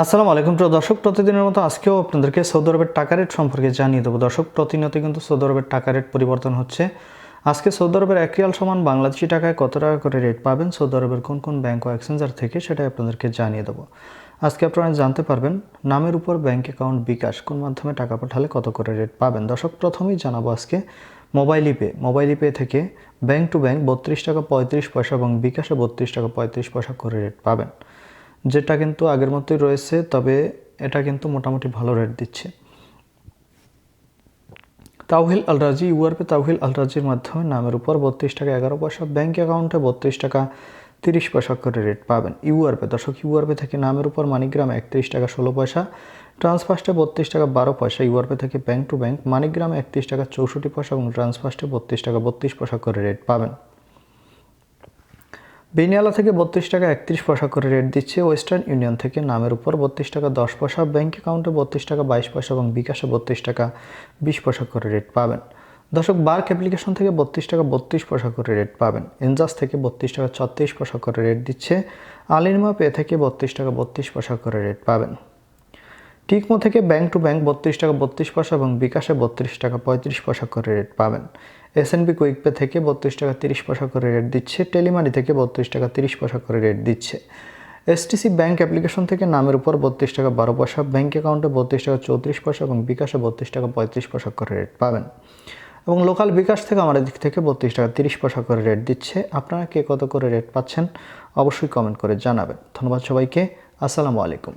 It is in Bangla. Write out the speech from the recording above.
আসসালামু আলাইকুম প্রিয় দর্শক, প্রতিদিনের মতো আজকেও আপনাদেরকে সৌদি আরবের টাকা রেট সম্পর্কে জানিয়ে দেবো। দর্শক, প্রতিনিয়ত কিন্তু সৌদি আরবের টাকা রেট পরিবর্তন হচ্ছে। আজকে সৌদি আরবের 1 রিয়াল সমান বাংলাদেশি টাকায় কত টাকা করে রেট পাবেন সৌদি আরবের কোন কোন ব্যাংক ও এক্সচেঞ্জার থেকে, সেটাই আপনাদেরকে জানিয়ে দেবো। আজকে আপনারা জানতে পারবেন নামের উপর ব্যাংক অ্যাকাউন্ট বিকাশ কোন মাধ্যমে টাকা পাঠালে কত করে রেট পাবেন। দর্শক, প্রথমেই জানাবো আজকে মোবাইল পে থেকে ব্যাংক টু ব্যাংক 32 টাকা 35 পয়সা এবং বিকাশে 32 টাকা 35 পয়সা করে রেট পাবেন, যেটা কিন্তু আগের মতোই রয়েছে, তবে এটা কিন্তু মোটামুটি ভালো রেট দিচ্ছে। তাওহিল আল রাজি ইউআরপে তাওহিল আল রাজির মাধ্যমে নামের উপর 32 টাকা 11 পয়সা, ব্যাঙ্ক অ্যাকাউন্টে 32 টাকা 30 পয়সা করে রেট পাবেন। ইউআরপে দর্শক, ইউআরপে থেকে নামের উপর মানিগ্রাম 31 টাকা 16 পয়সা, ট্রান্সফার্স্টে 32 টাকা 12 পয়সা। ইউআরপে থেকে ব্যাংক টু ব্যাংক মানিগ্রামে 31 টাকা 64 পয়সা এবং ট্রান্সফার্স্টে 32 টাকা 32 পয়সা করে রেট পাবেন। বেনিয়ালা থেকে 32 টাকা 31 পয়সা করে রেট দিচ্ছে। ওয়েস্টার্ন ইউনিয়ন থেকে নামের উপর 32 টাকা 10 পয়সা, ব্যাঙ্ক অ্যাকাউন্টে 32 টাকা 22 পয়সা এবং বিকাশে 32 টাকা 20 পয়সা করে রেট পাবেন। দর্শক, বার্ক অ্যাপ্লিকেশন থেকে 32 টাকা 32 পয়সা করে রেট পাবেন। এনজাস থেকে 32 টাকা 36 পয়সা করে রেট দিচ্ছে। আলিনমা পে থেকে 32 টাকা 32 পয়সা করে রেট পাবেন। টিকমো থেকে ব্যাংক টু ব্যাংক 32 টাকা 32 পয়সা এবং বিকাশে 32 টাকা 35 পয়সা করে রেট পাবেন। এসএনবি কুইক পে থেকে 32 টাকা 30 পয়সা করে রেট দিচ্ছে। টেলিমানি থেকে 32 টাকা 30 পয়সা করে রেট দিচ্ছে। এসটিসি ব্যাংক অ্যাপ্লিকেশন থেকে নামের উপর 32 টাকা 12 পয়সা, ব্যাংক অ্যাকাউন্টে 32 টাকা 34 পয়সা এবং বিকাশে 32 টাকা 35 পয়সা করে রেট পাবেন। এবং লোকাল বিকাশ থেকে আমাদের দিক থেকে 32 টাকা 30 পয়সা করে রেট দিচ্ছে। আপনারা কে কত করে রেট পাচ্ছেন অবশ্যই কমেন্ট করে জানাবেন। ধন্যবাদ সবাইকে। আসসালামু আলাইকুম।